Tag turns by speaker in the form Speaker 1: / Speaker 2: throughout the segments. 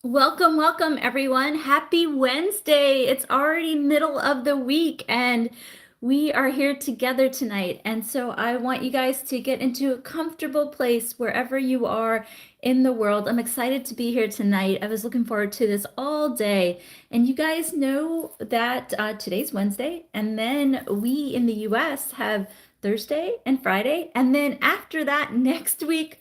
Speaker 1: Welcome, welcome everyone. Happy Wednesday. It's already middle of the week and we are here together tonight. And so I want you guys to get into a comfortable place wherever you are in the world. I'm excited to be here tonight. I was looking forward to this all day. And you guys know that today's Wednesday, and then we in the US have Thursday and Friday. And then after that, next week,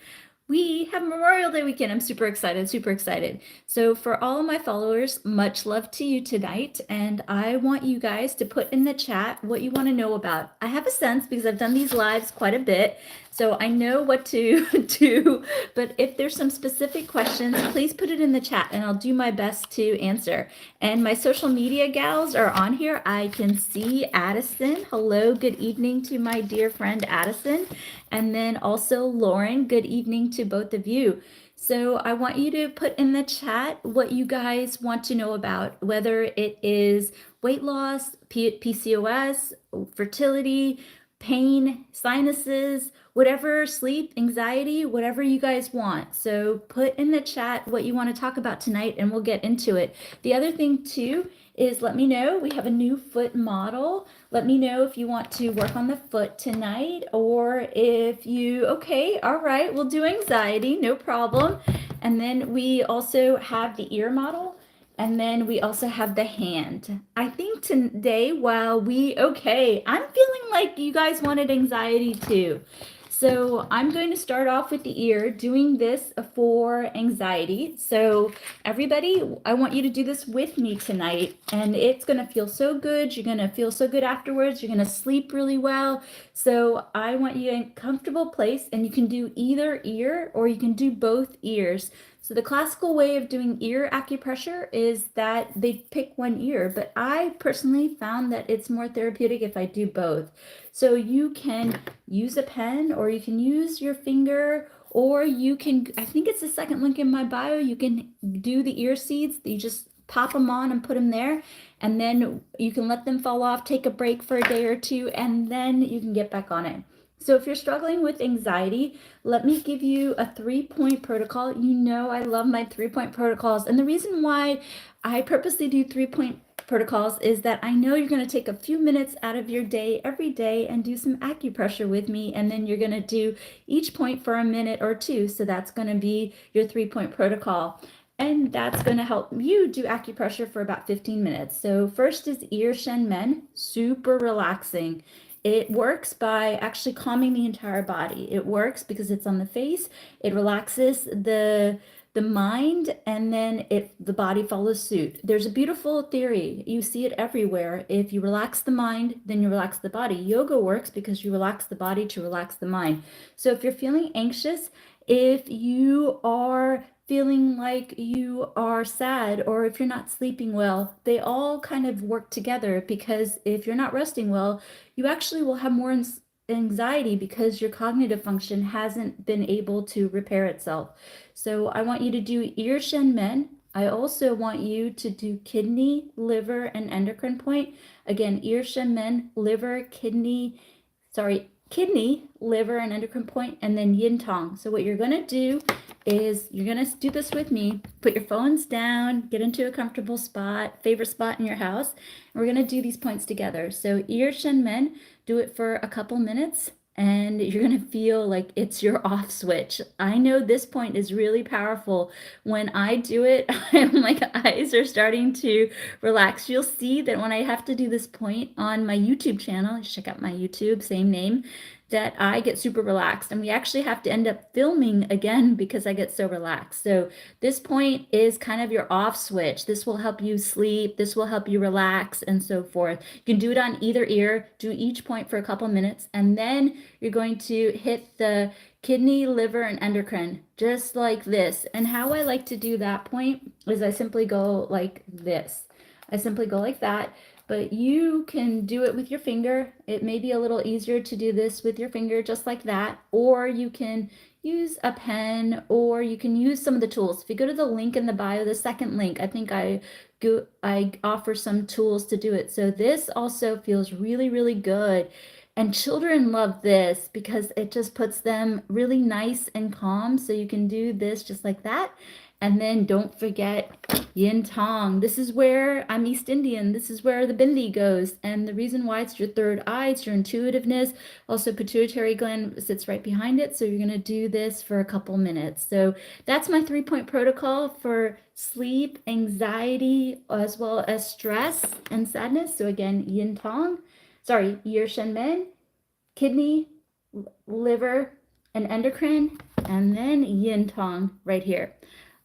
Speaker 1: we have Memorial Day weekend. I'm super excited, super excited. So for all of my followers, much love to you tonight. And I want you guys to put in the chat what you want to know about. I have a sense because I've done these lives quite a bit, so I know what to do. But if there's some specific questions, please put it in the chat and I'll do my best to answer. And my social media gals are on here. I can see Addison. Hello, good evening to my dear friend Addison. And then also Lauren, good evening to both of you. So I want you to put in the chat what you guys want to know about, whether it is weight loss, PCOS, fertility, pain, sinuses, whatever, sleep, anxiety, whatever you guys want. So put in the chat what you want to talk about tonight and we'll get into it. The other thing too is let me know. We have a new foot model. Let me know if you want to work on the foot tonight or if you, okay, all right, we'll do anxiety, no problem. And then we also have the ear model. And then we also have the hand. I think today, okay, I'm feeling like you guys wanted anxiety too. So I'm going to start off with the ear, doing this for anxiety. So everybody, I want you to do this with me tonight, and it's going to feel so good. You're going to feel so good afterwards. You're going to sleep really well. So I want you in a comfortable place, and you can do either ear or you can do both ears. So the classical way of doing ear acupressure is that they pick one ear, but I personally found that it's more therapeutic if I do both. So you can use a pen or you can use your finger, or you can, I think it's the second link in my bio, you can do the ear seeds. You just pop them on and put them there, and then you can let them fall off, take a break for a day or two, and then you can get back on it. So if you're struggling with anxiety, let me give you a 3-point protocol. You know I love my 3-point protocols. And the reason why I purposely do 3-point protocols is that I know you're going to take a few minutes out of your day every day and do some acupressure with me. And then you're going to do each point for a minute or two. So that's going to be your 3-point protocol. And that's going to help you do acupressure for about 15 minutes. So first is ear shen men, super relaxing. It works by actually calming the entire body. It works because it's on the face. It relaxes the mind, and then the body follows suit. There's a beautiful theory. You see it everywhere. If you relax the mind, then you relax the body. Yoga works because you relax the body to relax the mind. So if you're feeling anxious, if you are feeling like you are sad, or if you're not sleeping well, they all kind of work together, because if you're not resting well, you actually will have more anxiety because your cognitive function hasn't been able to repair itself. So I want you to do ear shen men. I also want you to do kidney, liver, and endocrine point. Again, ear shen men, liver, kidney, liver, and endocrine point, and then yin tong. So what you're gonna do is you're gonna do this with me. Put your phones down, get into a comfortable spot, favorite spot in your house, and we're gonna do these points together. So ear shen men, do it for a couple minutes, and you're gonna feel like it's your off switch. I know this point is really powerful. When I do it, my eyes are starting to relax. You'll see that when I have to do this point on my YouTube channel, check out my YouTube, same name, that I get super relaxed, and we actually have to end up filming again because I get so relaxed. So this point is kind of your off switch. This will help you sleep, this will help you relax, and so forth. You can do it on either ear, do each point for a couple minutes, and then you're going to hit the kidney, liver, and endocrine, just like this. And how I like to do that point is I simply go like this. I simply go like that, but you can do it with your finger. It may be a little easier to do this with your finger, just like that, or you can use a pen, or you can use some of the tools. If you go to the link in the bio, the second link, I think I offer some tools to do it. So this also feels really, really good. And children love this because it just puts them really nice and calm. So you can do this just like that. And then don't forget yin tong. This is where I'm East Indian. This is where the bindi goes. And the reason why it's your third eye, it's your intuitiveness. Also, pituitary gland sits right behind it. So you're going to do this for a couple minutes. So that's my 3-point protocol for sleep, anxiety, as well as stress and sadness. So again, yin tong, yer shen men, kidney, liver, and endocrine, and then yin tong right here.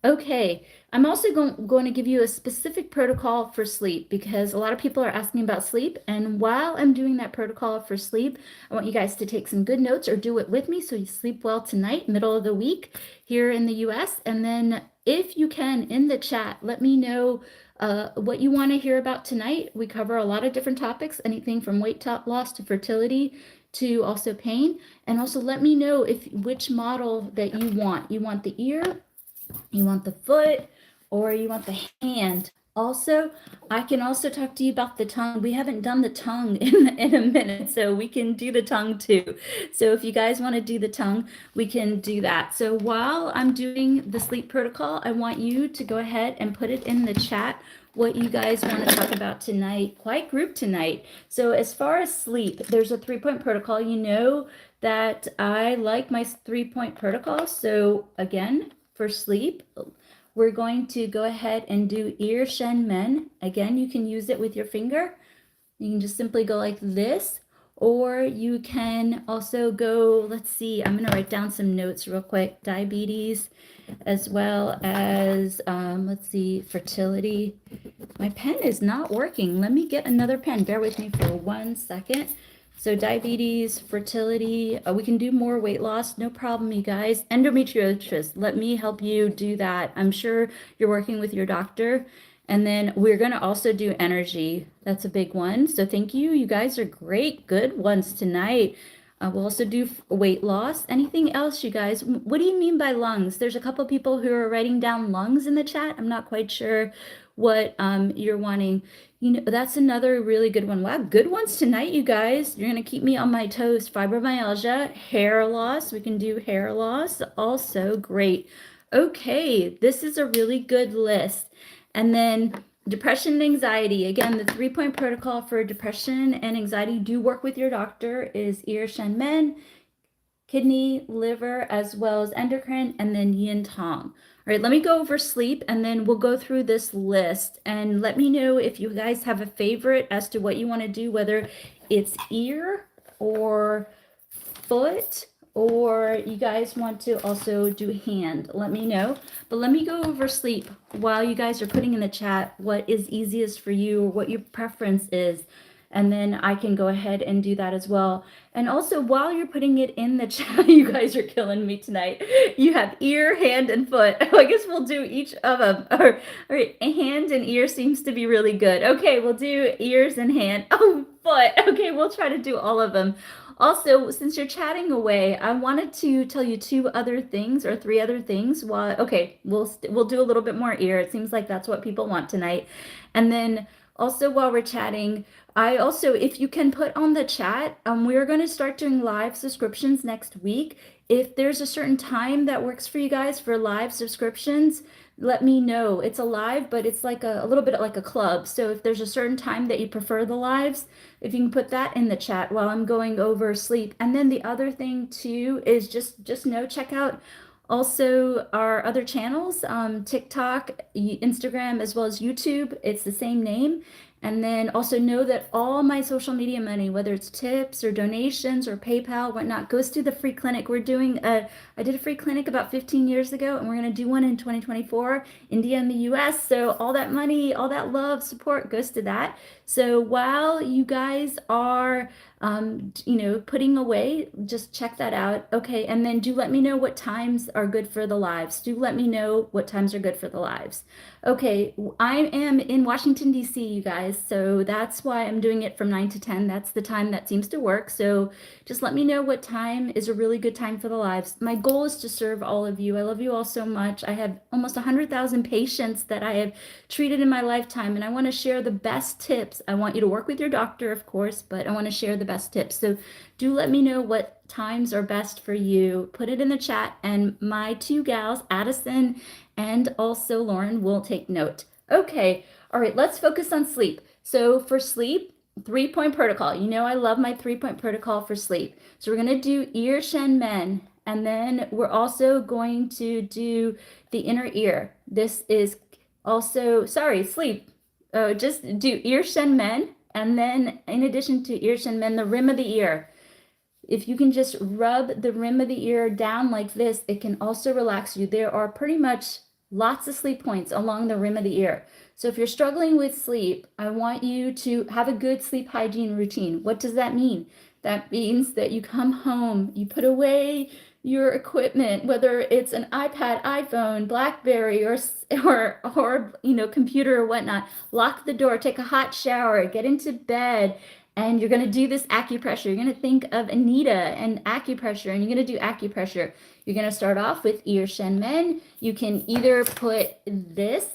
Speaker 1: Okay, I'm also going to give you a specific protocol for sleep because a lot of people are asking about sleep. And while I'm doing that protocol for sleep, I want you guys to take some good notes or do it with me so you sleep well tonight, middle of the week here in the US. And then if you can, in the chat, let me know what you want to hear about tonight. We cover a lot of different topics, anything from weight loss to fertility to also pain. And also let me know which model that you want. You want the ear, you want the foot, or you want the hand. Also, I can also talk to you about the tongue. We haven't done the tongue in a minute, so we can do the tongue too. So if you guys want to do the tongue, we can do that. So while I'm doing the sleep protocol, I want you to go ahead and put it in the chat what you guys want to talk about tonight. Quite group tonight. So as far as sleep, there's a 3-point protocol. You know that I like my 3-point protocol. So again, for sleep, we're going to go ahead and do ear shen men. Again, you can use it with your finger. You can just simply go like this, or you can also go, let's see, I'm going to write down some notes real quick. Diabetes, as well as, let's see, fertility. My pen is not working. Let me get another pen. Bear with me for 1 second. So diabetes, fertility, we can do more weight loss, no problem, you guys. Endometriosis, let me help you do that. I'm sure you're working with your doctor. And then we're going to also do energy. That's a big one. So thank you. You guys are great, good ones tonight. We'll also do weight loss. Anything else, you guys? What do you mean by lungs? There's a couple people who are writing down lungs in the chat. I'm not quite sure what you're wanting. You know, that's another really good one. Wow, good ones tonight, you guys. You're going to keep me on my toes. Fibromyalgia, hair loss. We can do hair loss. Also great. Okay, this is a really good list. And then depression and anxiety. Again, the 3-point protocol for depression and anxiety, do work with your doctor, is ear shen men, kidney, liver, as well as endocrine, and then yin tong. All right, let me go over sleep and then we'll go through this list and let me know if you guys have a favorite as to what you want to do, whether it's ear or foot, or you guys want to also do hand. Let me know. But let me go over sleep while you guys are putting in the chat what is easiest for you or what your preference is. And then I can go ahead and do that as well. And also, while you're putting it in the chat, you guys are killing me tonight. You have ear, hand, and foot. I guess we'll do each of them. All right, hand and ear seems to be really good. Okay, we'll do ears and hand. Oh, foot. Okay, we'll try to do all of them. Also, since you're chatting away, I wanted to tell you 2 other things or 3 other things. Okay, we'll do a little bit more ear. It seems like that's what people want tonight. And then also while we're chatting, I also, if you can put on the chat, we're going to start doing live subscriptions next week. If there's a certain time that works for you guys for live subscriptions, let me know. It's a live, but it's like a little bit like a club. So if there's a certain time that you prefer the lives, if you can put that in the chat while I'm going over sleep. And then the other thing too is just know, check out also our other channels, TikTok, Instagram, as well as YouTube. It's the same name. And then also know that all my social media money, whether it's tips or donations or PayPal, whatnot, goes to the free clinic. I did a free clinic about 15 years ago, and we're going to do one in 2024, India and the US. So all that money, all that love, support goes to that. So while you guys are, putting away, just check that out. Okay, and then do let me know what times are good for the lives. Do let me know what times are good for the lives. Okay, I am in Washington, D.C., you guys, so that's why I'm doing it from 9 to 10. That's the time that seems to work. So just let me know what time is a really good time for the lives. My goal is to serve all of you. I love you all so much. I have almost 100,000 patients that I have treated in my lifetime, and I want to share the best tips. I want you to work with your doctor, of course, but I want to share the best tips. So do let me know what times are best for you. Put it in the chat, and my 2 gals, Addison And also Lauren will take note. Okay, all right, let's focus on sleep. So for sleep, 3-point protocol. You know I love my 3-point protocol for sleep. So we're going to do ear, shen, men, and then we're also going to do the inner ear. This is also, sorry, sleep. Just do ear, shen, men, and then in addition to ear, shen, men, the rim of the ear. If you can just rub the rim of the ear down like this, it can also relax you. There are pretty much lots of sleep points along the rim of the ear. So if you're struggling with sleep, I want you to have a good sleep hygiene routine. What does that mean? That means that you come home, you put away your equipment, whether it's an iPad, iPhone, BlackBerry, or computer or whatnot. Lock the door, take a hot shower, get into bed, and you're going to do this acupressure. You're going to think of Anita and acupressure, and you're going to do acupressure. You're going to start off with ear shen men. You can either put this,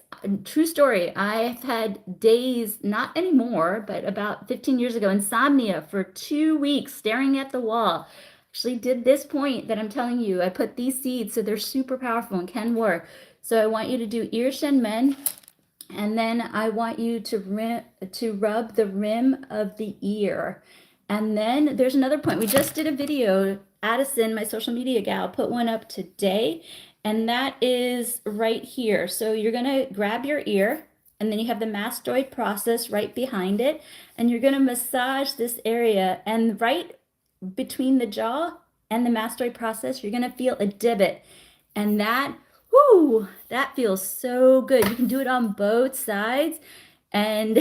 Speaker 1: true story, I've had days, not anymore, but about 15 years ago, insomnia for 2 weeks, staring at the wall. Actually did this point that I'm telling you. I put these seeds, so they're super powerful and can work. So I want you to do ear shen men. And then I want you to rub the rim of the ear. And then there's another point. We just did a video. Addison, my social media gal, put one up today. And that is right here. So you're going to grab your ear. And then you have the mastoid process right behind it. And you're going to massage this area. And right between the jaw and the mastoid process, you're going to feel a divot. And that, whoo, that feels so good. You can do it on both sides. And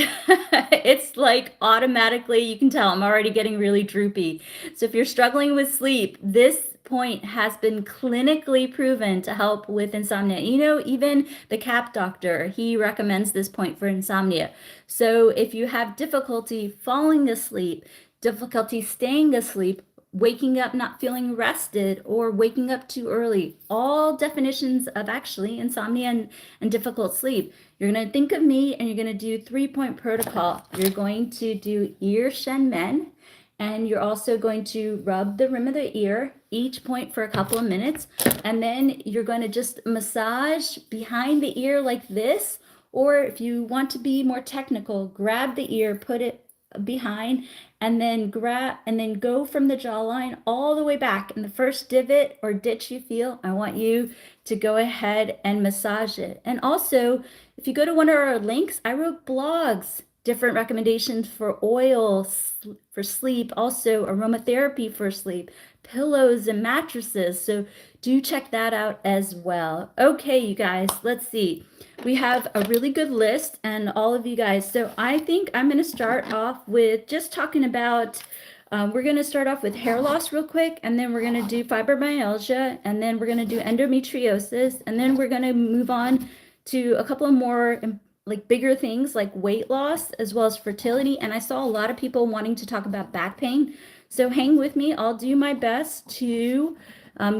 Speaker 1: it's like automatically, you can tell I'm already getting really droopy. So if you're struggling with sleep, this point has been clinically proven to help with insomnia. You know, even the CAP doctor, he recommends this point for insomnia. So if you have difficulty falling asleep, difficulty staying asleep, waking up not feeling rested, or waking up too early, all definitions of actually insomnia and difficult sleep. You're going to think of me and you're going to do 3-point protocol. You're going to do ear shen men, and you're also going to rub the rim of the ear, each point for a couple of minutes. And then you're going to just massage behind the ear like this. Or if you want to be more technical, grab the ear, put it behind, and then go from the jawline all the way back. And the first divot or ditch you feel, I want you to go ahead and massage it. And also, if you go to one of our links, I wrote blogs, different recommendations for oil for sleep, also aromatherapy for sleep, pillows and mattresses. So do check that out as well. Okay, you guys, let's see. We have a really good list, and all of you guys. So I think I'm going to start off with just talking about, we're going to start off with hair loss real quick, and then we're going to do fibromyalgia, and then we're going to do endometriosis, and then we're going to move on to a couple of more like bigger things like weight loss as well as fertility. And I saw a lot of people wanting to talk about back pain. So hang with me. I'll do my best to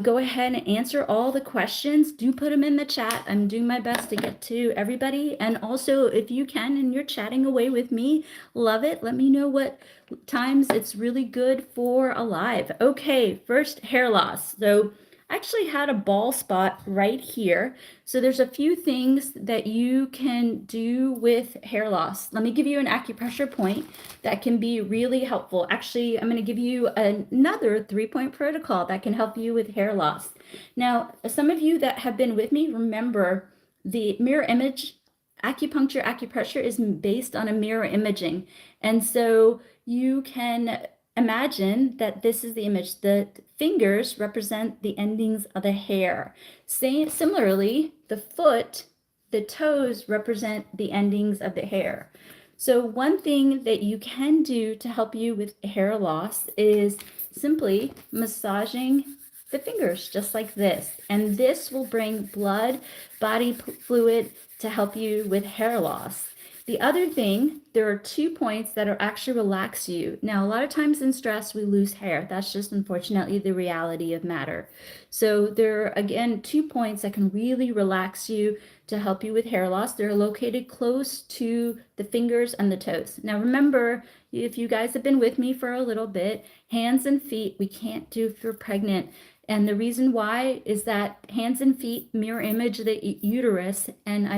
Speaker 1: go ahead and answer all the questions. Do put them in the chat. I'm doing my best to get to everybody. And also, if you can and you're chatting away with me, love it. Let me know what times it's really good for a live. Okay, first, hair loss. So I actually had a bald spot right here. So there's a few things that you can do with hair loss. Let me give you an acupressure point that can be really helpful. Actually, I'm going to give you another 3-point protocol that can help you with hair loss. Now, some of you that have been with me remember the mirror image. Acupuncture, acupressure is based on a mirror imaging. And so you can imagine that this is the image. The fingers represent the endings of the hair. Similarly, the foot, the toes represent the endings of the hair. So one thing that you can do to help you with hair loss is simply massaging the fingers just like this. And this will bring blood, body fluid to help you with hair loss. The other thing, there are 2 points that are actually relax you. Now, a lot of times in stress, we lose hair. That's just unfortunately the reality of matter. So there are, again, 2 points that can really relax you to help you with hair loss. They're located close to the fingers and the toes. Now, remember, if you guys have been with me for a little bit, hands and feet, we can't do if you're pregnant. And the reason why is that hands and feet mirror image the uterus. And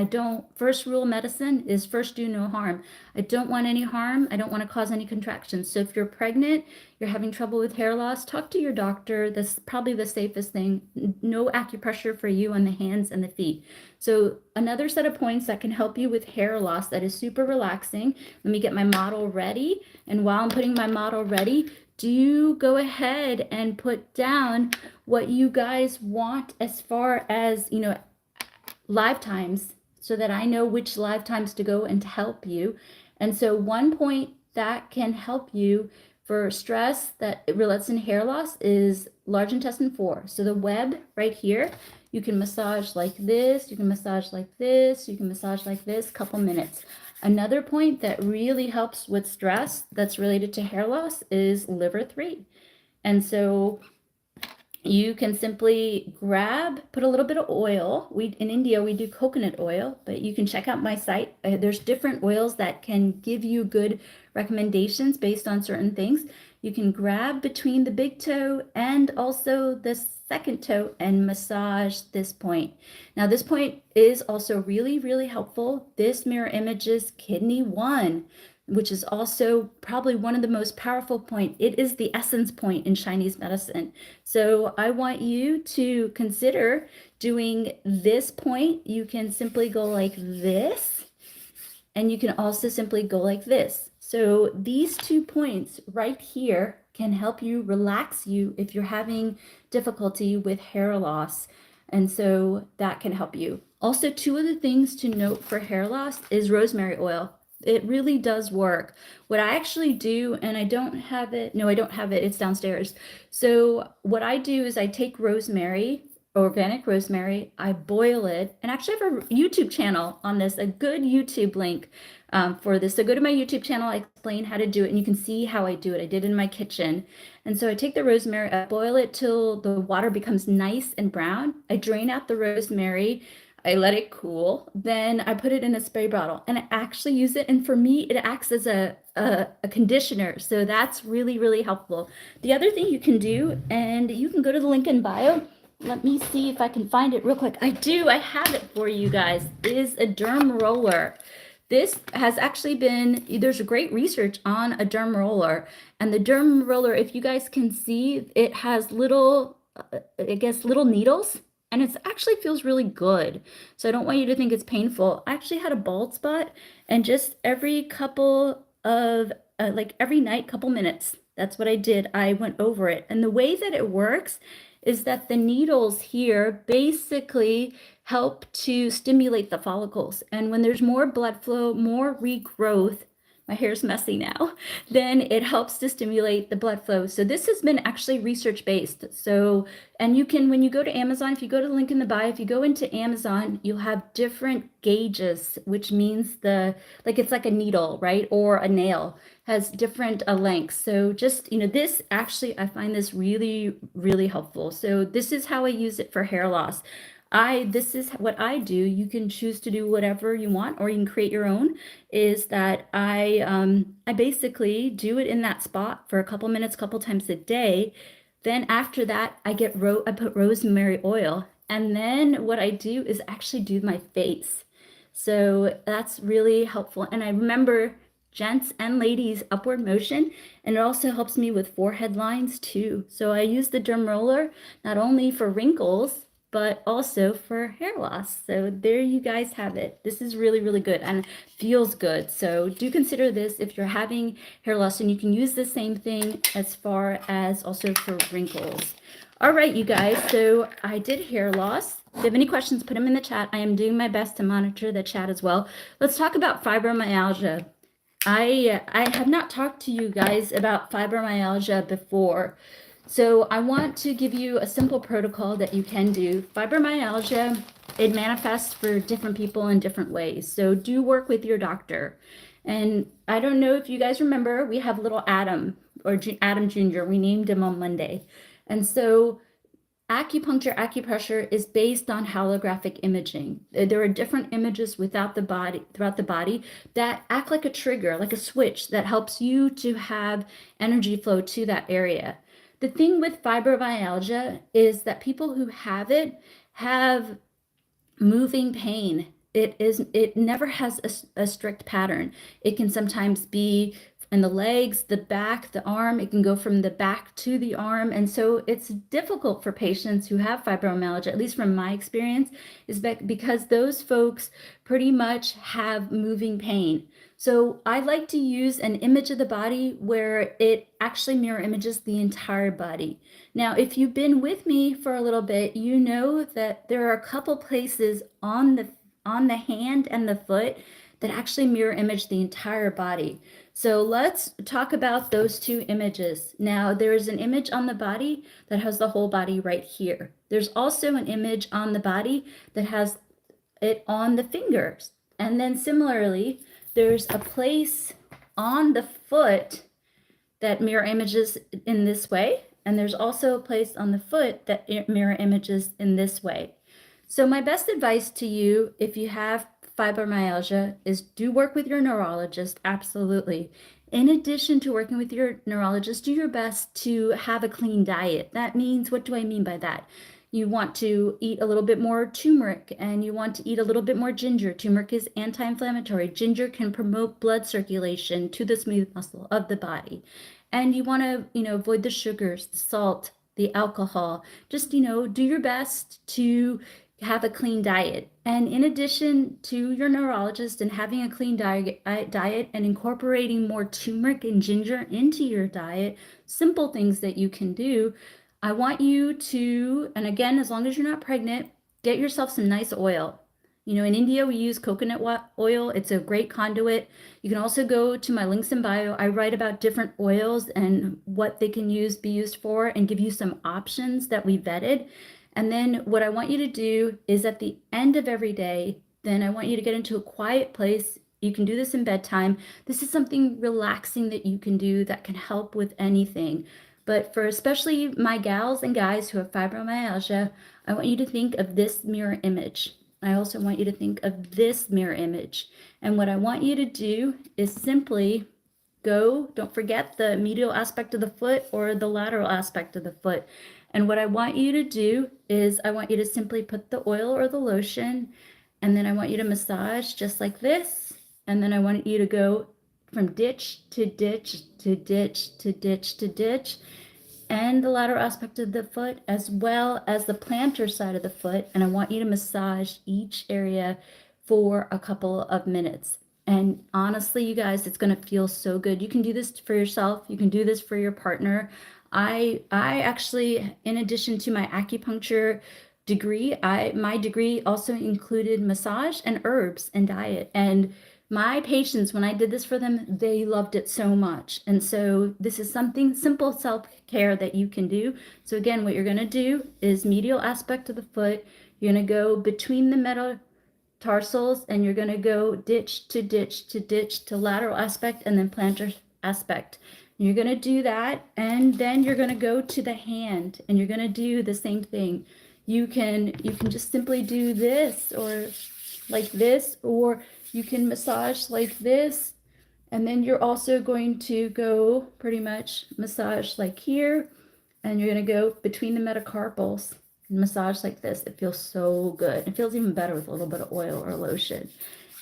Speaker 1: first rule of medicine is first do no harm. I don't want any harm. I don't want to cause any contractions. So if you're pregnant, you're having trouble with hair loss, talk to your doctor. That's probably the safest thing. No acupressure for you on the hands and the feet. So another set of points that can help you with hair loss that is super relaxing. Let me get my model ready. And while I'm putting my model ready, do go ahead and put down what you guys want as far as, live times, so that I know which live times to go and to help you. And so one point that can help you for stress that results in hair loss is large intestine 4. So the web right here, you can massage like this, you can massage like this, you can massage like this, couple minutes. Another point that really helps with stress that's related to hair loss is liver 3. And so you can simply put a little bit of oil. In India, we do coconut oil, but you can check out my site. There's different oils that can give you good recommendations based on certain things. You can grab between the big toe and also the second toe and massage this point. Now, this point is also really, really helpful. This mirror images kidney 1, which is also probably one of the most powerful points. It is the essence point in Chinese medicine. So I want you to consider doing this point. You can simply go like this, and you can also simply go like this. So these 2 points right here can help you relax you if you're having difficulty with hair loss. And so that can help you. Also, 2 other things to note for hair loss is rosemary oil. It really does work. What I actually do, and I don't have it, no, I don't have it, it's downstairs. So what I do is I take rosemary, organic rosemary, I boil it, and actually I have a YouTube channel on this, a good YouTube link for this. So go to my YouTube channel, I explain how to do it, and you can see how I do it. I did it in my kitchen. And so I take the rosemary, I boil it till the water becomes nice and brown. I drain out the rosemary, I let it cool, then I put it in a spray bottle and I actually use it. And for me, it acts as a conditioner. So that's really, really helpful. The other thing you can do, and you can go to the link in bio. Let me see if I can find it real quick. I have it for you guys, is a derm roller. This has actually there's a great research on a derm roller. And the derm roller, if you guys can see, it has little needles. And it actually feels really good. So I don't want you to think it's painful. I actually had a bald spot, and just every couple of, every night, couple minutes, that's what I did. I went over it. And the way that it works is that the needles here basically help to stimulate the follicles. And when there's more blood flow, more regrowth, my hair's messy now, then it helps to stimulate the blood flow. So this has been actually research-based. So, and you can, when you go to Amazon, if you go to the link in the bio, if you go into Amazon, you'll have different gauges, which means it's like a needle, right? Or a nail has different lengths. So just, this actually, I find this really, really helpful. So this is how I use it for hair loss. This is what I do. You can choose to do whatever you want, or you can create your own. Is that I basically do it in that spot for a couple minutes, couple times a day. Then after that, I put rosemary oil, and then what I do is actually do my face. So that's really helpful. And I remember, gents and ladies, upward motion, and it also helps me with forehead lines too. So I use the derm roller not only for wrinkles, but also for hair loss. So there you guys have it. This is really, really good and feels good. So do consider this if you're having hair loss, and you can use the same thing as far as also for wrinkles. All right, you guys, so I did hair loss. If you have any questions, put them in the chat. I am doing my best to monitor the chat as well. Let's talk about fibromyalgia. I have not talked to you guys about fibromyalgia before. So I want to give you a simple protocol that you can do. Fibromyalgia, it manifests for different people in different ways. So do work with your doctor. And I don't know if you guys remember, we have little Adam, or Adam Jr. We named him on Monday. And so acupressure is based on holographic imaging. There are different images throughout the body that act like a trigger, like a switch that helps you to have energy flow to that area. The thing with fibromyalgia is that people who have it have moving pain. It never has a strict pattern. It can sometimes be in the legs, the back, the arm. It can go from the back to the arm. And so it's difficult for patients who have fibromyalgia, at least from my experience, is because those folks pretty much have moving pain. So I like to use an image of the body where it actually mirror images the entire body. Now, if you've been with me for a little bit, you know that there are a couple places on the hand and the foot that actually mirror image the entire body. So let's talk about those two images. Now, there is an image on the body that has the whole body right here. There's also an image on the body that has it on the fingers. And then similarly, there's a place on the foot that mirror images in this way. And there's also a place on the foot that mirror images in this way. So my best advice to you, if you have fibromyalgia, is do work with your neurologist, absolutely. In addition to working with your neurologist, do your best to have a clean diet. That means, what do I mean by that? You want to eat a little bit more turmeric, and you want to eat a little bit more ginger. Turmeric is anti-inflammatory. Ginger can promote blood circulation to the smooth muscle of the body. And you want to, avoid the sugars, the salt, the alcohol. Just, do your best to have a clean diet. And in addition to your neurologist and having a clean diet and incorporating more turmeric and ginger into your diet, simple things that you can do, I want you to, and again, as long as you're not pregnant, get yourself some nice oil. In India, we use coconut oil. It's a great conduit. You can also go to my links in bio. I write about different oils and what they can be used for, and give you some options that we vetted. And then what I want you to do is at the end of every day, then I want you to get into a quiet place. You can do this in bedtime. This is something relaxing that you can do that can help with anything. But for especially my gals and guys who have fibromyalgia, I want you to think of this mirror image. I also want you to think of this mirror image. And what I want you to do is simply don't forget the medial aspect of the foot or the lateral aspect of the foot. And what I want you to do is I want you to simply put the oil or the lotion, and then I want you to massage just like this. And then I want you to go from ditch to ditch to ditch to ditch to ditch, and the lateral aspect of the foot as well as the plantar side of the foot. And I want you to massage each area for a couple of minutes. And honestly, you guys, it's going to feel so good. You can do this for yourself. You can do this for your partner. I actually, in addition to my acupuncture degree, my degree also included massage and herbs and diet. And my patients, when I did this for them, they loved it so much. And so this is something simple self-care that you can do. So again, what you're going to do is medial aspect of the foot. You're going to go between the metatarsals, and you're going to go ditch to ditch to ditch to lateral aspect, and then plantar aspect. You're going to do that, and then you're going to go to the hand, and you're going to do the same thing. You can just simply do this, or like this, or you can massage like this. And then you're also going to go pretty much massage like here, and you're going to go between the metacarpals and massage like this. It feels so good. It feels even better with a little bit of oil or lotion.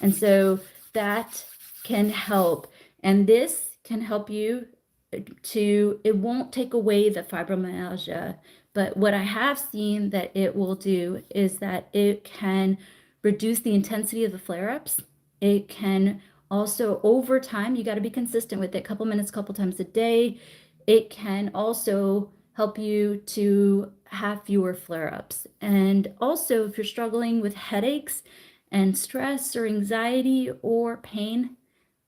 Speaker 1: And so that can help. And this can help you it won't take away the fibromyalgia, but what I have seen that it will do is that it can reduce the intensity of the flare-ups. It can also, over time, you got to be consistent with it, couple minutes, couple times a day. It can also help you to have fewer flare-ups. And also, if you're struggling with headaches and stress or anxiety or pain,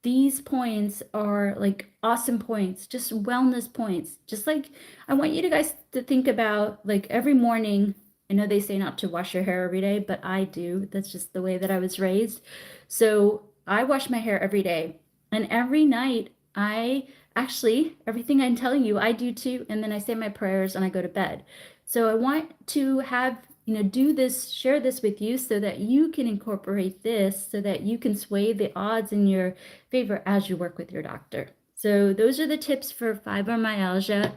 Speaker 1: these points are like awesome points, just wellness points. Just like I want you guys to think about, like, every morning. I know they say not to wash your hair every day, but I do. That's just the way that I was raised. So I wash my hair every day. And every night, everything I'm telling you, I do too. And then I say my prayers and I go to bed. So I want to have, do this, share this with you so that you can incorporate this, so that you can sway the odds in your favor as you work with your doctor. So those are the tips for fibromyalgia.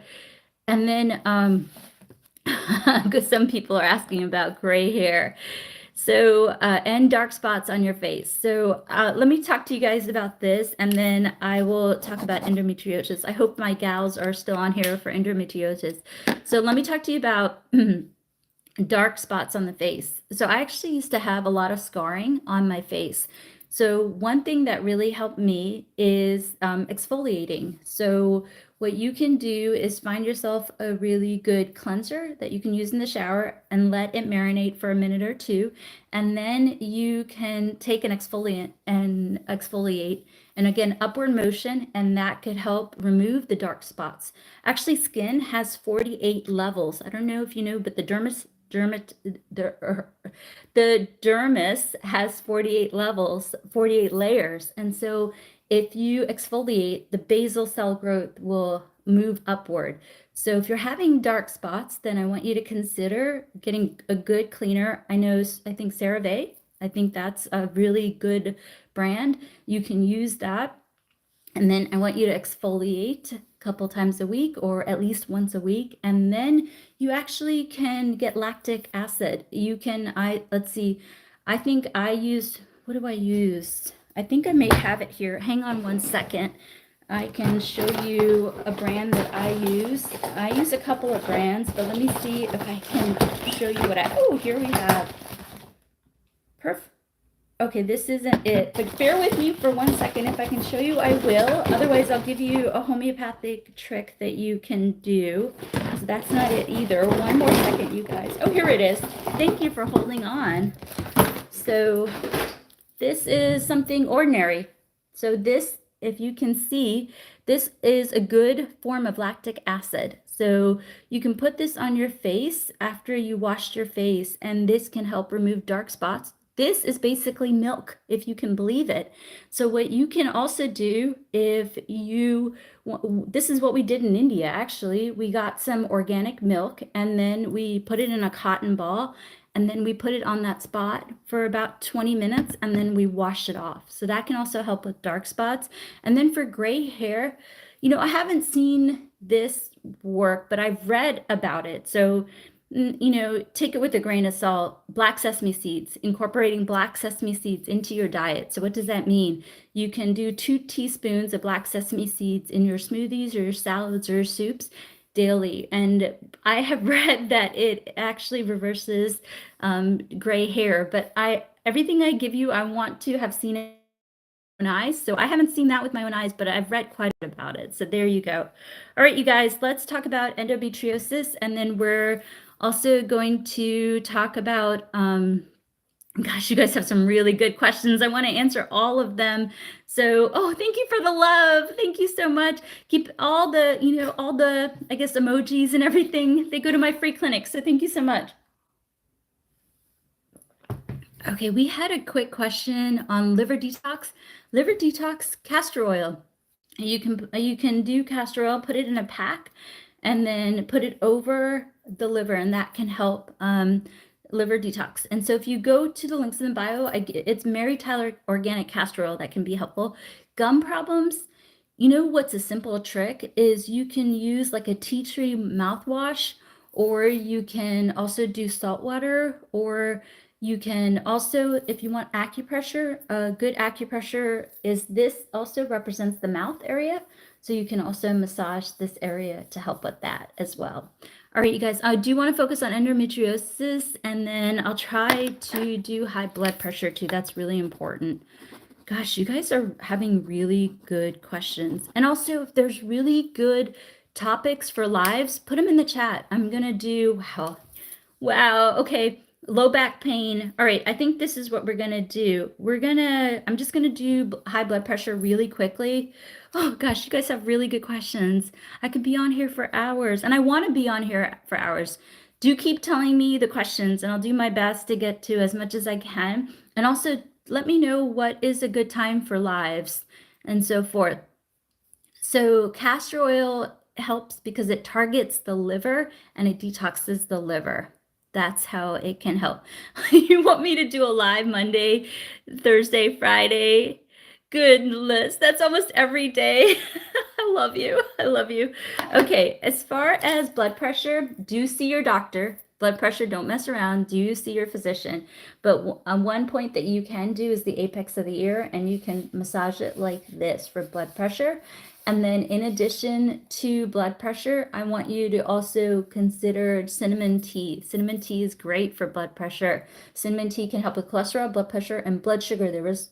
Speaker 1: And then, because some people are asking about gray hair. So, and dark spots on your face. So, let me talk to you guys about this, and then I will talk about endometriosis. I hope my gals are still on here for endometriosis. So, let me talk to you about dark spots on the face. So I actually used to have a lot of scarring on my face. So one thing that really helped me is exfoliating. So what you can do is find yourself a really good cleanser that you can use in the shower and let it marinate for a minute or two. And then you can take an exfoliant and exfoliate. And again, upward motion, and that could help remove the dark spots. Actually, skin has 48 levels. I don't know if you know, but the dermis has 48 levels, 48 layers. And so if you exfoliate, the basal cell growth will move upward. So if you're having dark spots, then I want you to consider getting a good cleaner. I think CeraVe, I think that's a really good brand. You can use that. And then I want you to exfoliate a couple times a week or at least once a week. And then you actually can get lactic acid. You can, let's see, I think I used, what do I use? I think I may have it here. Hang on one second. I can show you a brand that I use. I use a couple of brands, but let me see if I can show you what oh, here we have. Perfect. Okay, this isn't it, but bear with me for 1 second. If I can show you, I will. Otherwise, I'll give you a homeopathic trick that you can do. So that's not it either. One more second, you guys. Oh, here it is. Thank you for holding on. So this is something ordinary. So this, if you can see, this is a good form of lactic acid. So you can put this on your face after you washed your face, and this can help remove dark spots. This is basically milk, if you can believe it. So what you can also do if you, this is what we did in India, actually. We got some organic milk, and then we put it in a cotton ball, and then we put it on that spot for about 20 minutes, and then we wash it off. So that can also help with dark spots. And then for gray hair, I haven't seen this work, but I've read about it. So take it with a grain of salt. Black sesame seeds, incorporating black sesame seeds into your diet. So what does that mean? You can do 2 teaspoons of black sesame seeds in your smoothies or your salads or your soups daily. And I have read that it actually reverses gray hair, but everything I give you, I want to have seen it with my own eyes. So I haven't seen that with my own eyes, but I've read quite a bit about it. So there you go. All right, you guys, let's talk about endometriosis, and then we're also going to talk about, gosh, you guys have some really good questions. I want to answer all of them. So, oh, thank you for the love. Thank you so much. Keep all the, I guess, emojis and everything. They go to my free clinic. So thank you so much. Okay, we had a quick question on liver detox. Liver detox, castor oil. You can do castor oil, put it in a pack, and then put it over the liver, and that can help liver detox. And so if you go to the links in the bio, it's Mary Tyler organic castor oil that can be helpful. Gum problems, what's a simple trick is you can use like a tea tree mouthwash, or you can also do salt water, or you can also, if you want acupressure, a good acupressure is this also represents the mouth area. So you can also massage this area to help with that as well. All right, you guys, I do want to focus on endometriosis, and then I'll try to do high blood pressure too. That's really important. Gosh, you guys are having really good questions. And also, if there's really good topics for lives, put them in the chat. I'm going to do, wow, okay. Low back pain. All right, I think this is what we're gonna do. I'm just gonna do high blood pressure really quickly. Oh gosh, you guys have really good questions. I could be on here for hours, and I want to be on here for hours. Do keep telling me the questions, and I'll do my best to get to as much as I can. And also let me know what is a good time for lives and so forth. So castor oil helps because it targets the liver and it detoxes the liver. That's how it can help. You want me to do a live Monday, Thursday, Friday? Goodness, that's almost every day. love you. I love you. Okay, as far as blood pressure, do see your doctor. Blood pressure, don't mess around. Do see your physician. But one point that you can do is the apex of the ear, and you can massage it like this for blood pressure. And then in addition to blood pressure, I want you to also consider cinnamon tea. Cinnamon tea is great for blood pressure. Cinnamon tea can help with cholesterol, blood pressure, and blood sugar. There was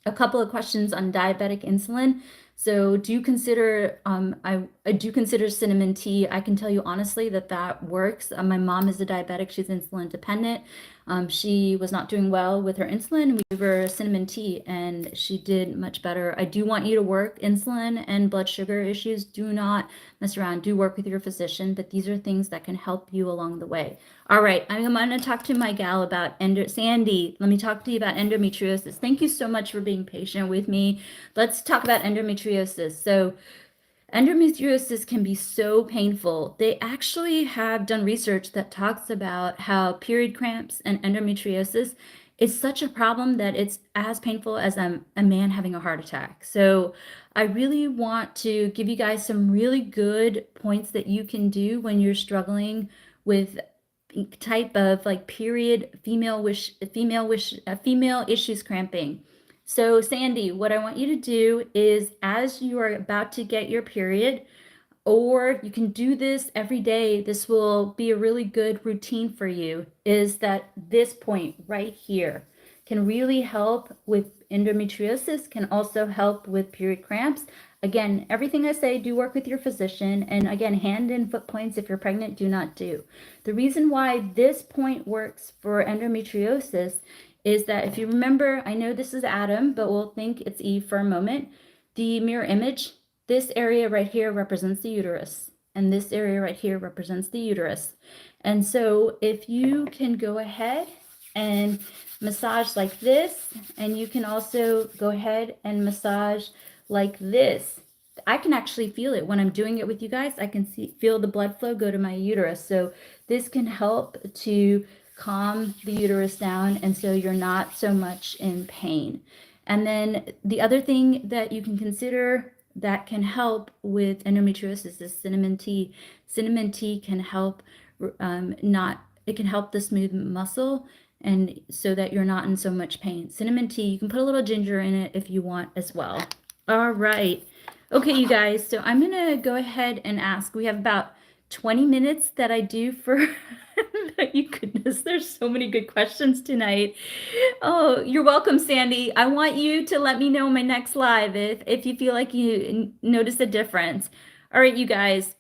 Speaker 1: a couple of questions on diabetic insulin. So do consider, I do consider cinnamon tea. I can tell you honestly that that works. My mom is a diabetic. She's insulin dependent. She was not doing well with her insulin. We gave her cinnamon tea and she did much better. I do want you to work insulin and blood sugar issues. Do not mess around. Do work with your physician, but these are things that can help you along the way. All right, I'm going to talk to my gal about Sandy. Let me talk to you about endometriosis. Thank you so much for being patient with me. Let's talk about endometriosis. So endometriosis can be so painful. They actually have done research that talks about how period cramps and endometriosis is such a problem that it's as painful as a man having a heart attack. So I really want to give you guys some really good points that you can do when you're struggling with type of like period female issues cramping. So Sandy, what I want you to do is as you are about to get your period, or you can do this every day, this will be a really good routine for you, is that this point right here can really help with endometriosis, can also help with period cramps. Again, everything I say, do work with your physician. And again, hand and foot points if you're pregnant, do not do. The reason why this point works for endometriosis is that if you remember, I know this is Adam, but we'll think it's Eve for a moment. The mirror image, this area right here represents the uterus, and this area right here represents the uterus. And so if you can go ahead and massage like this, and you can also go ahead and massage like this. I can actually feel it when I'm doing it with you guys. I can feel the blood flow go to my uterus. So this can help to calm the uterus down, and so you're not so much in pain. And then the other thing that you can consider that can help with endometriosis is cinnamon tea. Cinnamon tea can help it can help the smooth muscle, and so that you're not in so much pain. Cinnamon tea, you can put a little ginger in it if you want as well. All right. Okay, you guys, so I'm going to go ahead and ask. We have about 20 minutes that I do for you goodness, there's so many good questions tonight. Oh, you're welcome, Sandy. I want you to let me know my next live if you feel like you notice a difference. All right, you guys.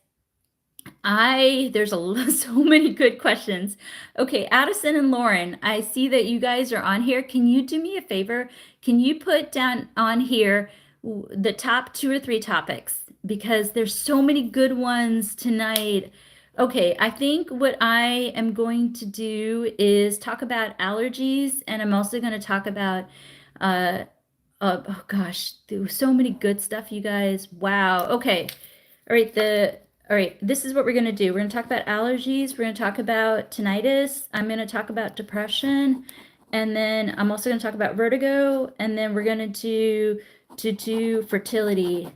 Speaker 1: There's so many good questions. Okay, Addison and Lauren, I see that you guys are on here. Can you do me a favor? Can you put down on here the top 2 or 3 topics? Because there's so many good ones tonight. Okay, I think what I am going to do is talk about allergies, and I'm also going to talk about, oh gosh, there was so many good stuff, you guys. Wow. Okay. All right, this is what we're going to do. We're going to talk about allergies. We're going to talk about tinnitus. I'm going to talk about depression. And then I'm also going to talk about vertigo. And then we're going to do fertility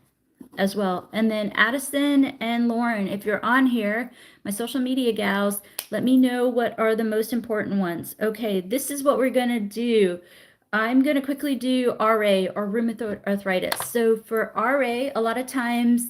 Speaker 1: as well. And then Addison and Lauren, if you're on here, my social media gals, let me know what are the most important ones. Okay, this is what we're going to do. I'm going to quickly do RA, or rheumatoid arthritis. So for RA, a lot of times,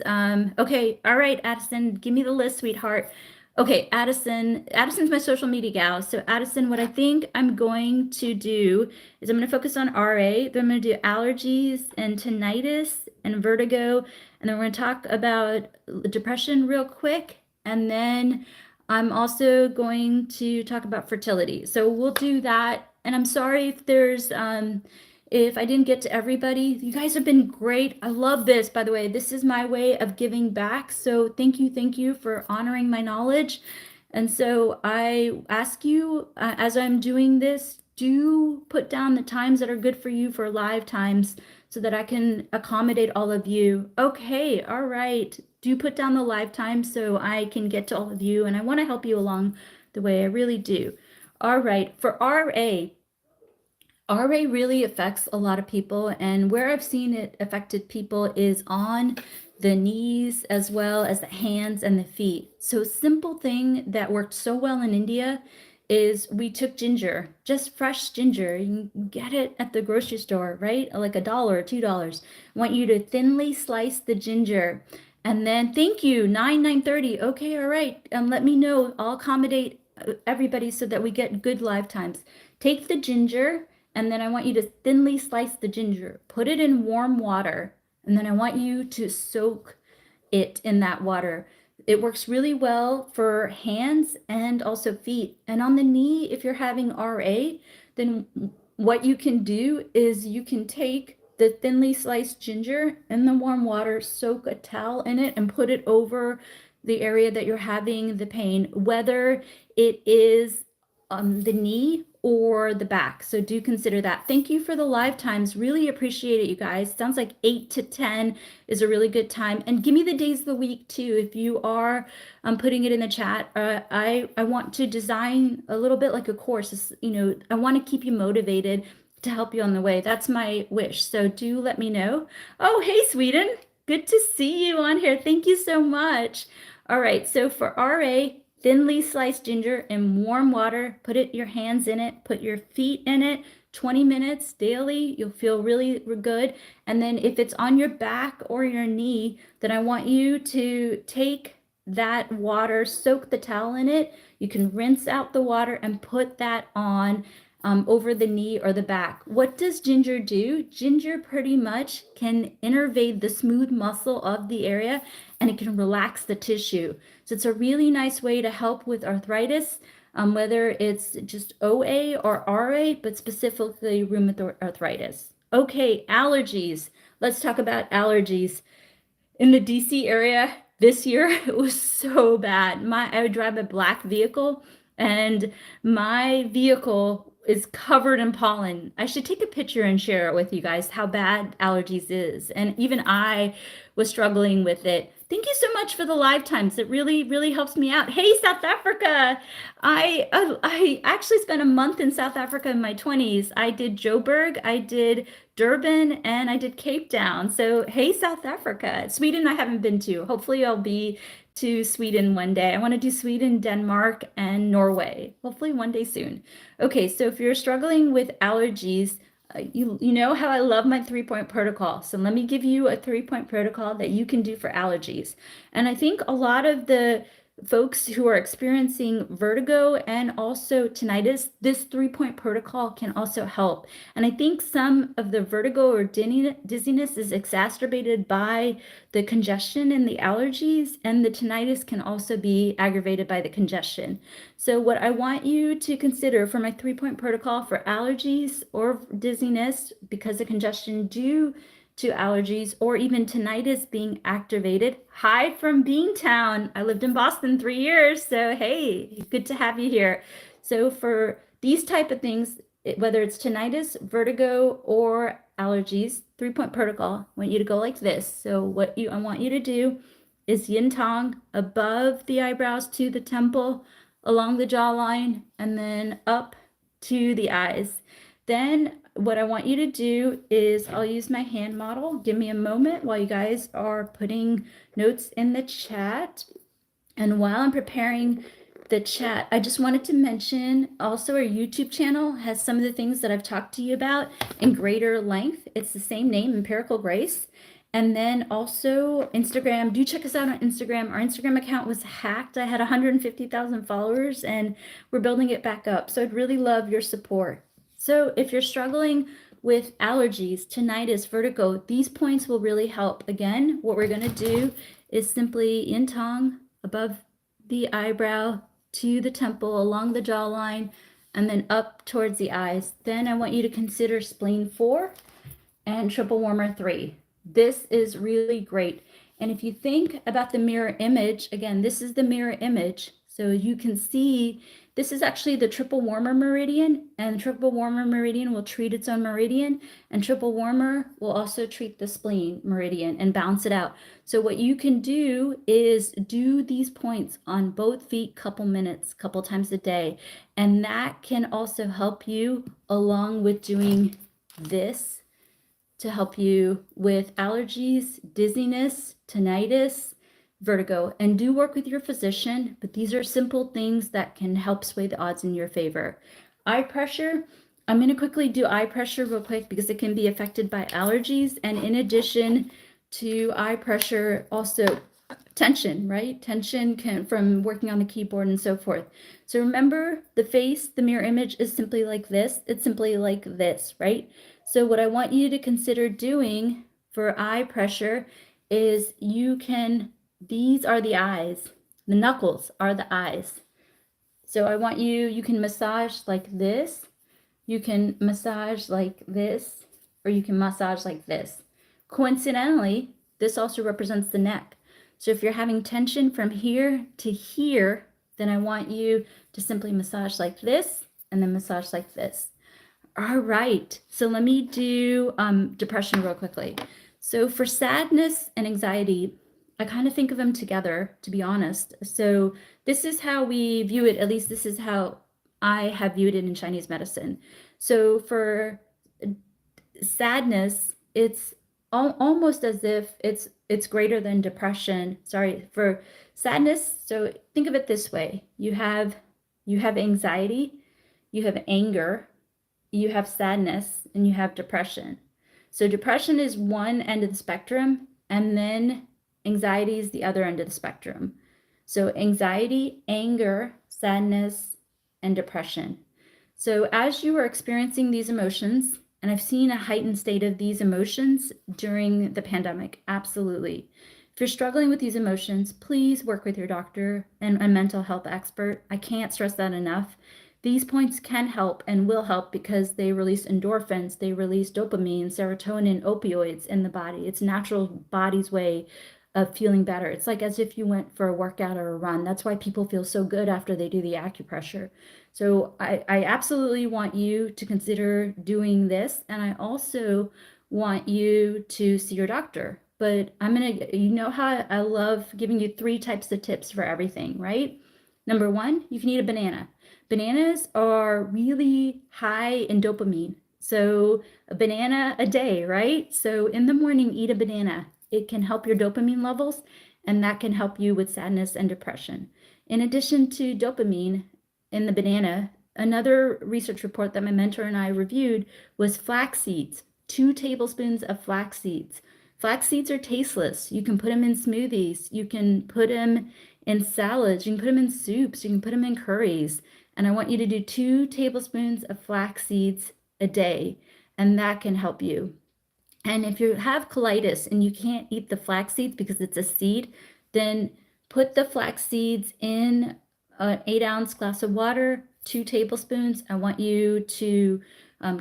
Speaker 1: okay, all right, Addison, give me the list, sweetheart. Okay, Addison's my social media gal. So Addison, what I think I'm going to do is I'm going to focus on RA, then I'm going to do allergies and tinnitus and vertigo, and then we're going to talk about depression real quick, and then I'm also going to talk about fertility. So we'll do that. And I'm sorry if there's, if I didn't get to everybody. You guys have been great. I love this, by the way. This is my way of giving back. So thank you for honoring my knowledge. And so I ask you, as I'm doing this, do put down the times that are good for you for live times so that I can accommodate all of you. Okay, all right. Do put down the live time so I can get to all of you. And I want to help you along the way. I really do. All right, for RA, RA really affects a lot of people, and where I've seen it affected people is on the knees as well as the hands and the feet. So a simple thing that worked so well in India is we took ginger, just fresh ginger. You can get it at the grocery store, right? Like $1 or $2. I want you to thinly slice the ginger. And then thank you, 9:30. Okay, all right. Let me know. I'll accommodate everybody so that we get good live times. Take the ginger, and then I want you to thinly slice the ginger, put it in warm water, and then I want you to soak it in that water. It works really well for hands and also feet. And on the knee, if you're having RA, then what you can do is you can take the thinly sliced ginger in the warm water, soak a towel in it, and put it over the area that you're having the pain, whether it is the knee or the back. So do consider that. Thank you for the live times. Really appreciate it, you guys. Sounds like 8 to 10 is a really good time. And give me the days of the week too. If you are putting it in the chat, I want to design a little bit like a course. You know, I want to keep you motivated to help you on the way. That's my wish. So do let me know. Oh, hey, Sweden. Good to see you on here. Thank you so much. All right. So for RA, thinly sliced ginger in warm water, put your hands in it, put your feet in it, 20 minutes daily, you'll feel really good. And then if it's on your back or your knee, then I want you to take that water, soak the towel in it. You can rinse out the water and put that on over the knee or the back. What does ginger do? Ginger pretty much can innervate the smooth muscle of the area, and it can relax the tissue. So it's a really nice way to help with arthritis, whether it's just OA or RA, but specifically rheumatoid arthritis. Okay, allergies. Let's talk about allergies. In the DC area this year, it was so bad. I would drive a black vehicle, and my vehicle is covered in pollen. I should take a picture and share it with you guys how bad allergies is. And even I was struggling with it. Thank you so much for the live times. It really, really helps me out. Hey, South Africa. I actually spent a month in South Africa in my 20s. I did Joburg, I did Durban, and I did Cape Town. So, hey, South Africa. Sweden, I haven't been to. Hopefully, I'll be to Sweden one day. I want to do Sweden, Denmark, and Norway. Hopefully, one day soon. Okay, so if you're struggling with allergies, you know how I love my 3-point protocol. So let me give you a 3-point protocol that you can do for allergies. And I think a lot of the folks who are experiencing vertigo and also tinnitus, this 3-point protocol can also help. And I think some of the vertigo or dizziness is exacerbated by the congestion and the allergies, and the tinnitus can also be aggravated by the congestion. So what I want you to consider for my 3-point protocol for allergies or dizziness because of congestion due to allergies or even tinnitus being activated. Hi from Beantown. I lived in Boston 3 years, so hey, good to have you here. So for these type of things, whether it's tinnitus, vertigo, or allergies, 3-point protocol, I want you to go like this. So what I want you to do is yin tong above the eyebrows to the temple, along the jawline, and then up to the eyes. Then what I want you to do is I'll use my hand model. Give me a moment while you guys are putting notes in the chat. And while I'm preparing the chat, I just wanted to mention also our YouTube channel has some of the things that I've talked to you about in greater length. It's the same name, Empirical Grace. And then also Instagram, do check us out on Instagram. Our Instagram account was hacked. I had 150,000 followers and we're building it back up. So I'd really love your support. So if you're struggling with allergies, tinnitus, vertigo, these points will really help. Again, what we're gonna do is simply yin tong above the eyebrow to the temple, along the jawline, and then up towards the eyes. Then I want you to consider spleen 4 and triple warmer 3. This is really great. And if you think about the mirror image, again, this is the mirror image. So you can see this is actually the triple warmer meridian, and triple warmer meridian will treat its own meridian, and triple warmer will also treat the spleen meridian and balance it out. So what you can do is do these points on both feet couple minutes, couple times a day, and that can also help you along with doing this to help you with allergies, dizziness, tinnitus, vertigo, and do work with your physician, but these are simple things that can help sway the odds in your favor. Eye pressure, I'm going to quickly do eye pressure real quick because it can be affected by allergies, and in addition to eye pressure, also tension, right? Tension can from working on the keyboard and so forth. So remember, the face, the mirror image is simply like this. It's simply like this, right? So what I want you to consider doing for eye pressure is these are the eyes. The knuckles are the eyes. So I want you can massage like this, you can massage like this, or you can massage like this. Coincidentally, this also represents the neck. So if you're having tension from here to here, then I want you to simply massage like this and then massage like this. All right, so let me do depression real quickly. So for sadness and anxiety, I kind of think of them together, to be honest. So this is how we view it, at least this is how I have viewed it in Chinese medicine. So for sadness, it's almost as if it's greater than depression. Sorry, for sadness, so think of it this way. You have anxiety, you have anger, you have sadness, and you have depression. So depression is one end of the spectrum, and then anxiety is the other end of the spectrum. So anxiety, anger, sadness, and depression. So as you are experiencing these emotions, and I've seen a heightened state of these emotions during the pandemic, absolutely. If you're struggling with these emotions, please work with your doctor and a mental health expert. I can't stress that enough. These points can help and will help because they release endorphins, they release dopamine, serotonin, opioids in the body. It's natural body's way of feeling better. It's like as if you went for a workout or a run. That's why people feel so good after they do the acupressure. So I absolutely want you to consider doing this. And I also want you to see your doctor. But you know how I love giving you 3 types of tips for everything, right? Number 1, you can eat a banana. Bananas are really high in dopamine. So a banana a day, right? So in the morning, eat a banana. It can help your dopamine levels, and that can help you with sadness and depression. In addition to dopamine in the banana, another research report that my mentor and I reviewed was flax seeds, 2 tablespoons of flax seeds. Flax seeds are tasteless. You can put them in smoothies. You can put them in salads. You can put them in soups. You can put them in curries. And I want you to do 2 tablespoons of flax seeds a day, and that can help you. And if you have colitis and you can't eat the flax seeds because it's a seed, then put the flax seeds in an 8-ounce glass of water, 2 tablespoons. I want you to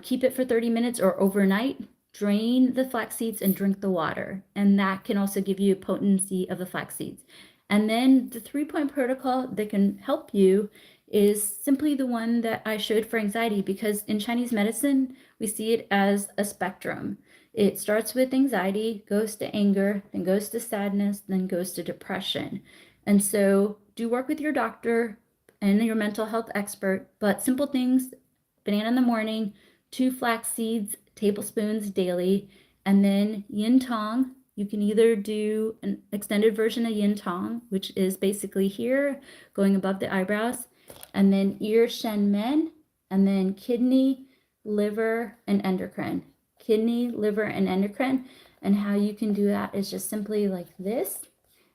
Speaker 1: keep it for 30 minutes or overnight. Drain the flax seeds and drink the water. And that can also give you potency of the flax seeds. And then the 3-point protocol that can help you is simply the one that I showed for anxiety, because in Chinese medicine, we see it as a spectrum. It starts with anxiety, goes to anger, then goes to sadness, then goes to depression. And so do work with your doctor and your mental health expert, but simple things, banana in the morning, 2 flax seeds, tablespoons daily, and then yin tong. You can either do an extended version of yin tong, which is basically here, going above the eyebrows, and then ear shen men, and then kidney, liver, and endocrine. Kidney, liver, and endocrine. And how you can do that is just simply like this.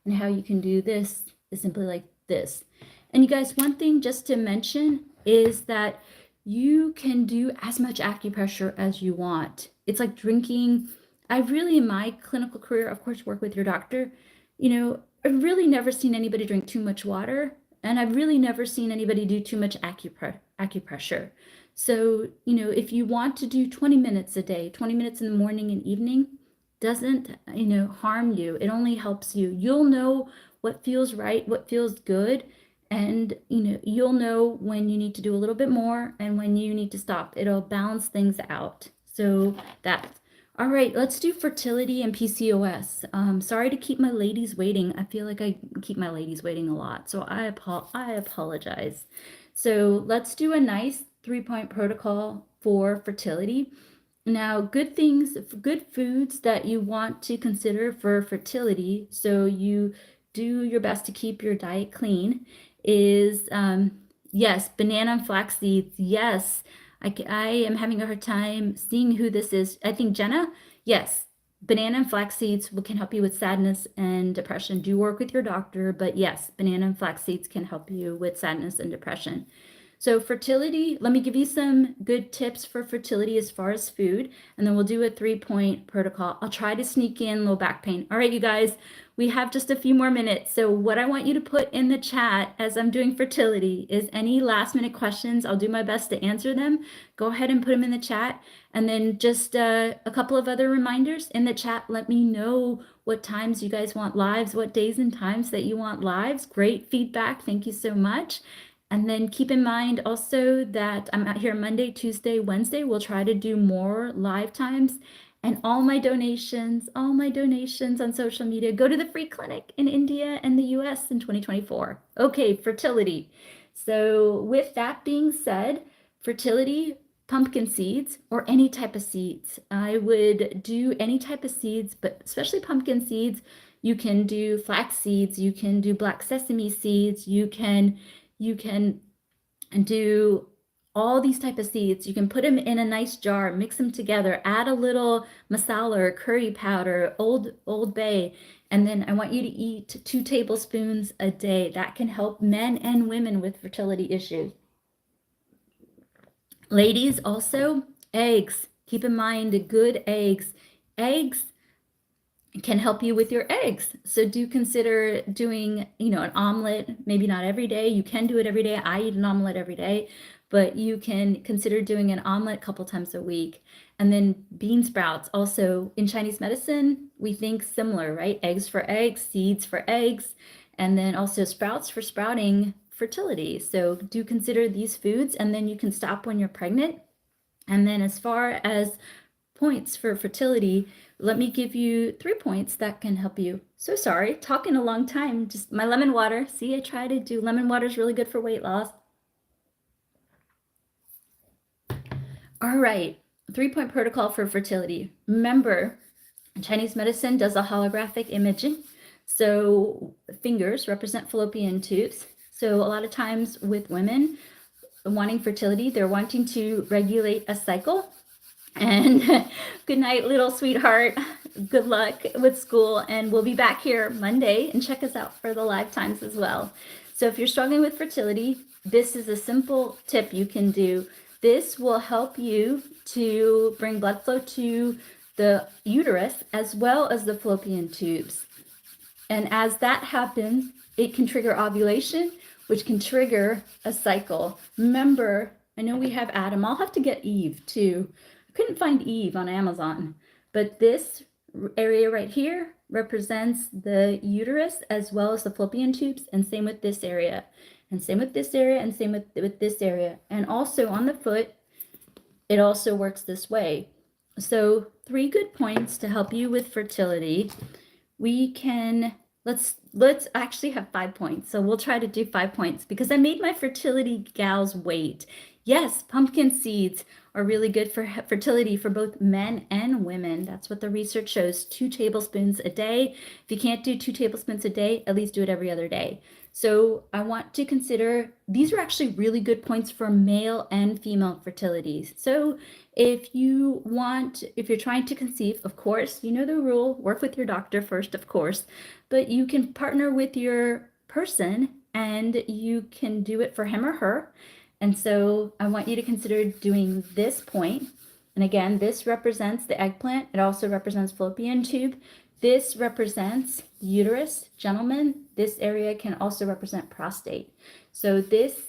Speaker 1: And how you can do this is simply like this. And you guys, one thing just to mention is that you can do as much acupressure as you want. It's like drinking. I've really, in my clinical career, of course, work with your doctor. I've really never seen anybody drink too much water. And I've really never seen anybody do too much acupressure. So, if you want to do 20 minutes a day, 20 minutes in the morning and evening, doesn't, harm you. It only helps you. You'll know what feels right, what feels good. And you'll know when you need to do a little bit more and when you need to stop. It'll balance things out. So that's all right. Let's do fertility and PCOS. Sorry to keep my ladies waiting. I feel like I keep my ladies waiting a lot, so I apologize. So let's do a nice 3-point protocol for fertility. Now, good foods that you want to consider for fertility, so you do your best to keep your diet clean, is yes, banana and flax seeds. Yes, I am having a hard time seeing who this is. I think Jenna. Yes, banana and flax seeds can help you with sadness and depression. Do work with your doctor, but yes, banana and flax seeds can help you with sadness and depression. So fertility, let me give you some good tips for fertility as far as food, and then we'll do a 3-point protocol. I'll try to sneak in low back pain. All right, you guys, we have just a few more minutes. So what I want you to put in the chat as I'm doing fertility is any last minute questions. I'll do my best to answer them. Go ahead and put them in the chat. And then just a couple of other reminders in the chat. Let me know what times you guys want lives, what days and times that you want lives. Great feedback. Thank you so much. And then keep in mind also that I'm out here Monday, Tuesday, Wednesday. We'll try to do more live times. And all my donations on social media go to the free clinic in India and the US in 2024. Okay, fertility. So with that being said, fertility, pumpkin seeds or any type of seeds. I would do any type of seeds, but especially pumpkin seeds. You can do flax seeds, you can do black sesame seeds, you can do all these type of seeds. You can put them in a nice jar, mix them together, add a little masala or curry powder, Old Bay, and then I want you to eat 2 tablespoons a day. That can help men and women with fertility issues. Ladies, also eggs. Keep in mind good eggs. Eggs can help you with your eggs. So do consider doing, an omelet, maybe not every day. You can do it every day. I eat an omelet every day, but you can consider doing an omelet a couple times a week. And then bean sprouts. Also in Chinese medicine, we think similar, right? Eggs for eggs, seeds for eggs, and then also sprouts for sprouting fertility. So do consider these foods, and then you can stop when you're pregnant. And then as far as points for fertility, let me give you 3 points that can help you. So sorry, talking a long time. Just my lemon water. See, I try to do lemon water is really good for weight loss. All right, 3-point protocol for fertility. Remember, Chinese medicine does a holographic imaging. So fingers represent fallopian tubes. So a lot of times with women wanting fertility, they're wanting to regulate a cycle. And good night, little sweetheart. Good luck with school. And we'll be back here Monday, and check us out for the live times as well. So if you're struggling with fertility, this is a simple tip you can do. This will help you to bring blood flow to the uterus as well as the fallopian tubes. And as that happens, it can trigger ovulation, which can trigger a cycle. Remember, I know we have Adam. I'll have to get Eve too. I couldn't find Eve on Amazon, but this area right here represents the uterus as well as the fallopian tubes, and same with this area, and same with this area, and same with this area. And also on the foot, it also works this way. So 3 good points to help you with fertility. We can, let's actually have 5 points. So we'll try to do 5 points because I made my fertility gals wait. Yes, pumpkin seeds are really good for fertility for both men and women. That's what the research shows, 2 tablespoons a day. If you can't do 2 tablespoons a day, at least do it every other day. So I want to consider, these are actually really good points for male and female fertility. So if you're trying to conceive, of course, you know the rule, work with your doctor first, of course, but you can partner with your person and you can do it for him or her. And so I want you to consider doing this point. And again, this represents the eggplant. It also represents fallopian tube. This represents uterus. Gentlemen, this area can also represent prostate. So this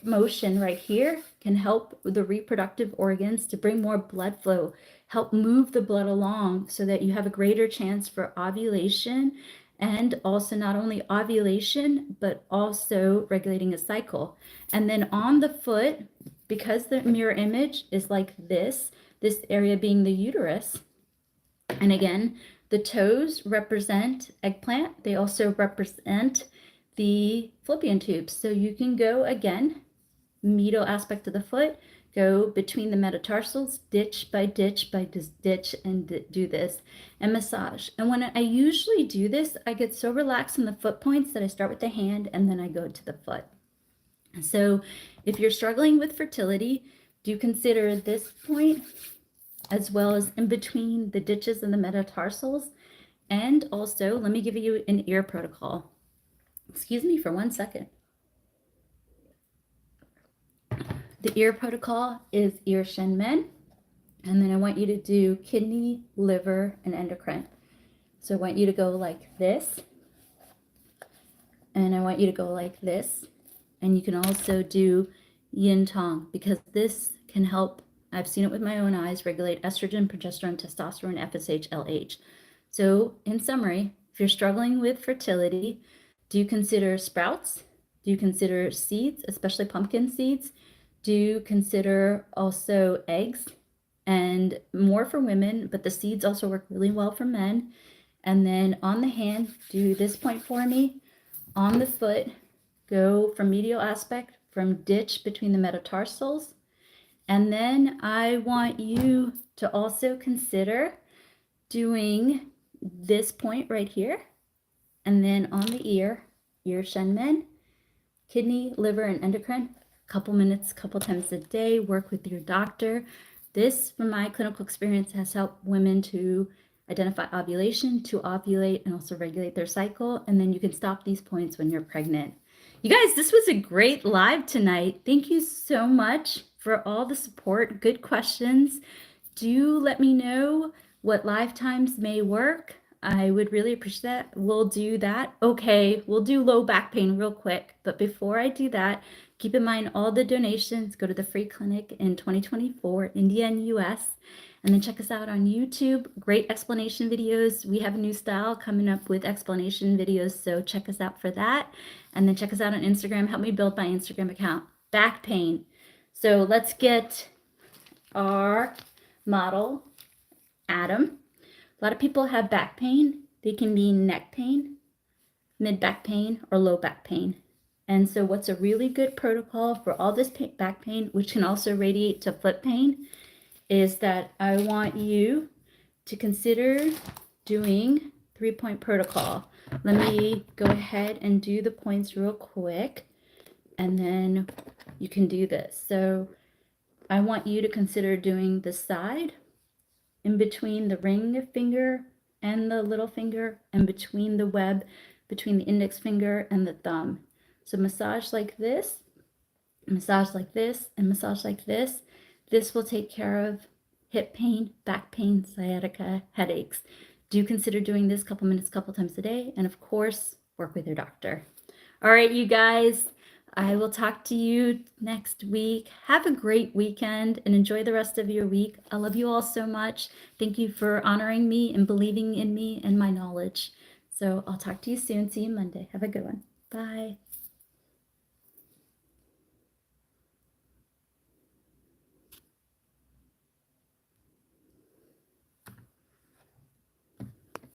Speaker 1: motion right here can help the reproductive organs to bring more blood flow, help move the blood along so that you have a greater chance for ovulation and also not only ovulation, but also regulating a cycle. And then on the foot, because the mirror image is like this area being the uterus, and again, the toes represent eggplant. They also represent the fallopian tubes. So you can go again, medial aspect of the foot, go between the metatarsals, ditch by ditch by ditch, and do this and massage. And when I usually do this, I get so relaxed in the foot points that I start with the hand and then I go to the foot. So if you're struggling with fertility, do consider this point as well as in between the ditches and the metatarsals. And also, let me give you an ear protocol. Excuse me for 1 second. The ear protocol is ear shenmen. And then I want you to do kidney, liver, and endocrine. So I want you to go like this. And I want you to go like this. And you can also do yin tong, because this can help, I've seen it with my own eyes, regulate estrogen, progesterone, testosterone, FSH, LH. So in summary, if you're struggling with fertility, do you consider sprouts? Do you consider seeds, especially pumpkin seeds? Do you consider also eggs? And more for women, but the seeds also work really well for men. And then on the hand, do this point for me. On the foot, go from medial aspect, from ditch between the metatarsals. And then I want you to also consider doing this point right here. And then on the ear shenmen, kidney, liver, and endocrine. Couple minutes, couple times a day, work with your doctor. This, from my clinical experience, has helped women to identify ovulation, to ovulate, and also regulate their cycle. And then you can stop these points when you're pregnant. You guys, this was a great live tonight. Thank you so much for all the support. Good questions. Do let me know what live times may work. I would really appreciate that. We'll do that. Okay, we'll do low back pain real quick. But before I do that, keep in mind all the donations go to the free clinic in 2024, India and US. And then check us out on YouTube. Great explanation videos. We have a new style coming up with explanation videos, so check us out for that. And then check us out on Instagram. Help me build my Instagram account. Back pain. So let's get our model, Adam. A lot of people have back pain. They can be neck pain, mid back pain, or low back pain. And so what's a really good protocol for all this back pain, which can also radiate to foot pain, is that I want you to consider doing 3-point protocol. Let me go ahead and do the points real quick, and then you can do this. So I want you to consider doing the side, in between the ring finger and the little finger, and between the web, between the index finger and the thumb. So massage like this, massage like this, and massage like this. This will take care of hip pain, back pain, sciatica, headaches. Do consider doing this couple minutes, couple times a day, and of course, work with your doctor. All right, you guys, I will talk to you next week. Have a great weekend and enjoy the rest of your week. I love you all so much. Thank you for honoring me and believing in me and my knowledge. So I'll talk to you soon. See you Monday. Have a good one. Bye.